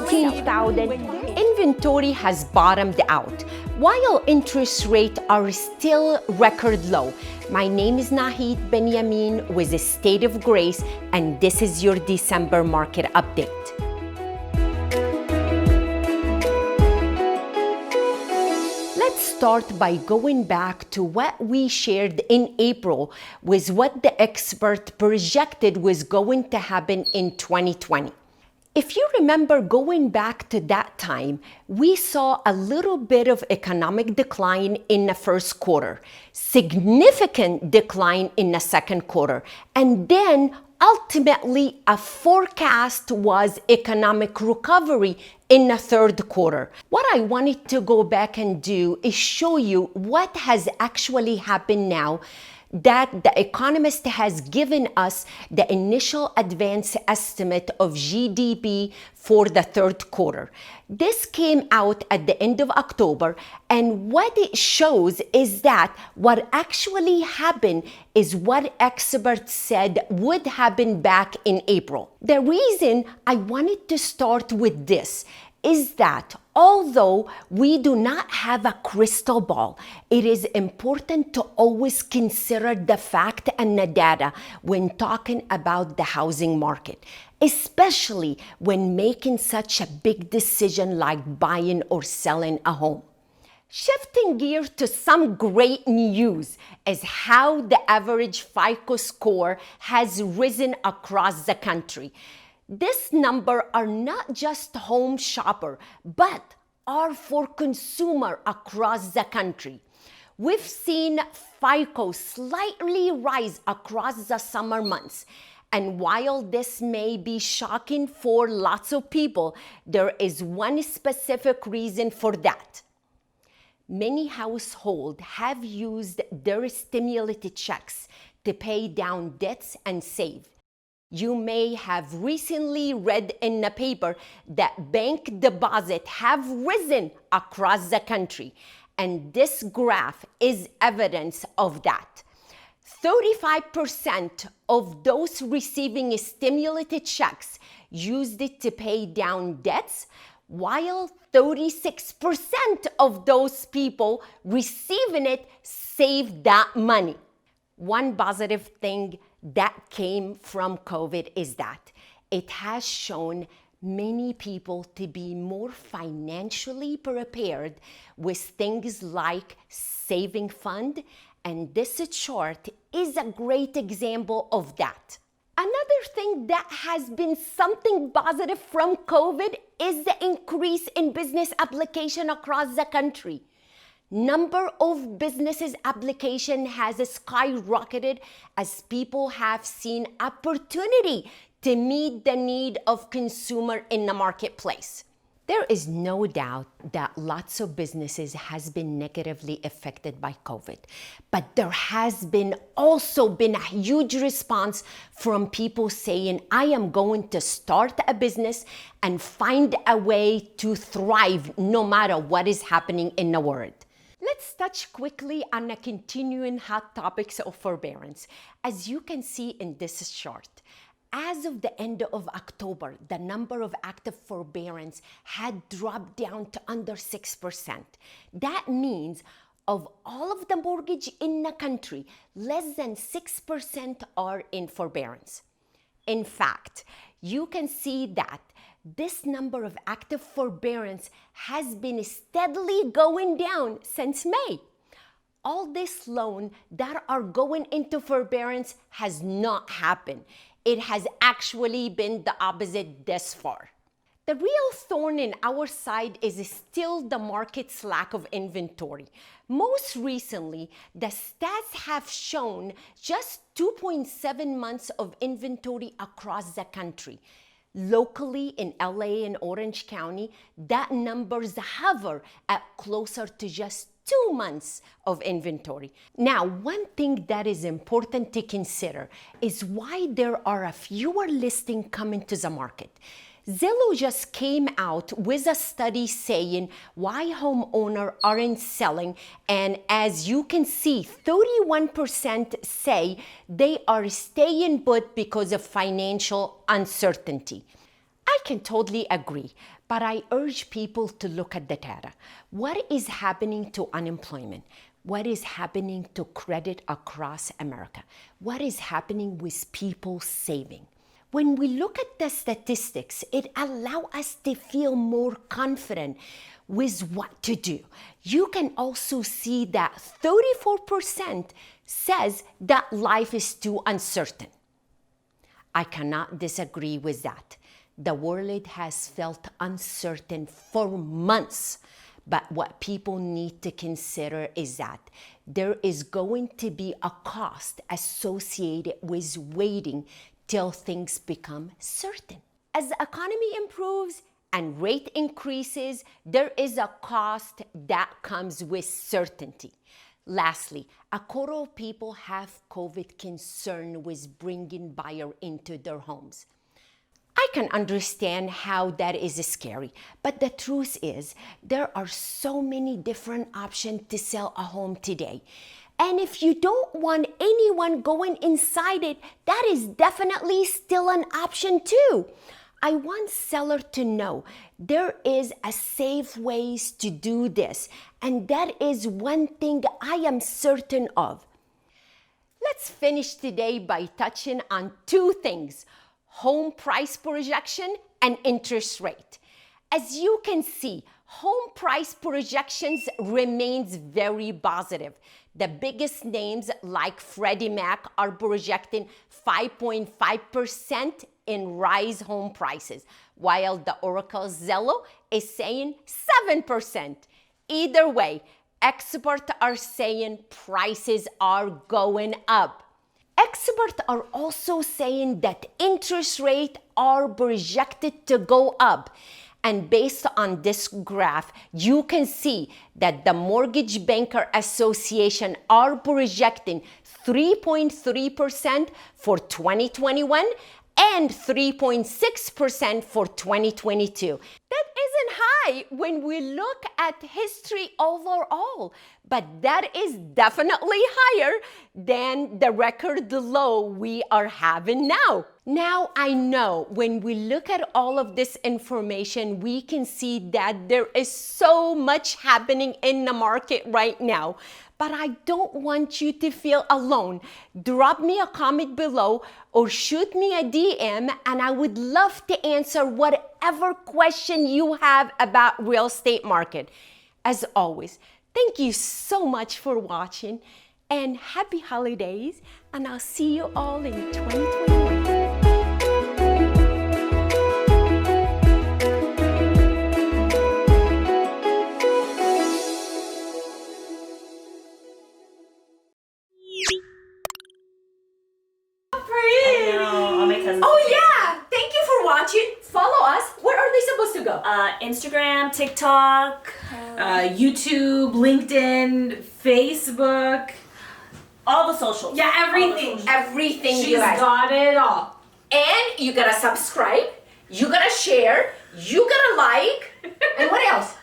17,000. Inventory has bottomed out, while interest rates are still record low. My name is Nahid Benyamin with A State of Grace, and this is your December market update. Let's start by going back to what we shared in April with what the expert projected was going to happen in 2020. If you remember going back to that time, we saw a little bit of economic decline in the first quarter, significant decline in the second quarter, and then ultimately a forecast was economic recovery in the third quarter. What I wanted to go back and do is show you what has actually happened now that the economist has given us the initial advance estimate of GDP for the third quarter. This came out at the end of October, and what it shows is that what actually happened is what experts said would happen back in April. The reason I wanted to start with this is that although we do not have a crystal ball, it is important to always consider the fact and the data when talking about the housing market, especially when making such a big decision like buying or selling a home. Shifting gears to some great news is how the average FICO score has risen across the country. This number are not just home shopper, but are for consumer across the country. We've seen FICO slightly rise across the summer months. And while this may be shocking for lots of people, there is one specific reason for that. Many households have used their stimulus checks to pay down debts and save. You may have recently read in the paper that bank deposits have risen across the country, and this graph is evidence of that. 35% of those receiving stimulus checks used it to pay down debts, while 36% of those people receiving it saved that money. One positive thing that came from COVID is that it has shown many people to be more financially prepared with things like saving fund, and this chart is a great example of that. Another thing that has been something positive from COVID is the increase in business application across the country. Number of businesses application has skyrocketed as people have seen opportunity to meet the need of consumer in the marketplace. There is no doubt that lots of businesses has been negatively affected by COVID, but there has also been a huge response from people saying, I am going to start a business and find a way to thrive no matter what is happening in the world. Let's touch quickly on the continuing hot topics of forbearance. As you can see in this chart, as of the end of October, the number of active forbearance had dropped down to under 6%. That means of all of the mortgage in the country, less than 6% are in forbearance. In fact, you can see that this number of active forbearance has been steadily going down since May. All this loan that are going into forbearance has not happened. It has actually been the opposite this far. The real thorn in our side is still the market's lack of inventory. Most recently, the stats have shown just 2.7 months of inventory across the country. Locally in LA and Orange County, that numbers hover at closer to just 2 months of inventory. Now, one thing that is important to consider is why there are a fewer listings coming to the market. Zillow just came out with a study saying why homeowners aren't selling, and as you can see, 31% say they are staying put because of financial uncertainty. I can totally agree, But I urge people to look at the data. What is happening to unemployment? What is happening to credit across America? What is happening with people saving? When we look at the statistics, it allows us to feel more confident with what to do. You can also see that 34% says that life is too uncertain. I cannot disagree with that. The world has felt uncertain for months. But what people need to consider is that there is going to be a cost associated with waiting till things become certain. As the economy improves and rate increases, there is a cost that comes with certainty. Lastly, a quarter of people have COVID concern with bringing buyer into their homes. I can understand how that is scary, but the truth is there are so many different options to sell a home today. And if you don't want anyone going inside it, that is definitely still an option too. I want seller to know there is a safe ways to do this, and that is one thing I am certain of. Let's finish today by touching on two things: home price projection and interest rate. As you can see, home price projections remains very positive. The biggest names like Freddie Mac are projecting 5.5% in rise home prices, while the Oracle Zillow is saying 7%. Either way, experts are saying prices are going up. Experts are also saying that interest rates are projected to go up. And based on this graph, you can see that the Mortgage Banker Association are projecting 3.3% for 2021 and 3.6% for 2022. That isn't high when we look at history overall, but that is definitely higher than the record low we are having now. Now I know when we look at all of this information, we can see that there is so much happening in the market right now. But I don't want you to feel alone. Drop me a comment below or shoot me a DM, and I would love to answer whatever question you have about real estate market. As always, thank you so much for watching, and happy holidays, and I'll see you all in 2021. Oh yeah! Thank you for watching. Follow us. Where are they supposed to go? Instagram, TikTok, YouTube, LinkedIn, Facebook, all the socials. yeah, everything. Everything, She's you guys. got it all. And you gotta subscribe. You gotta share. You gotta like. And what else?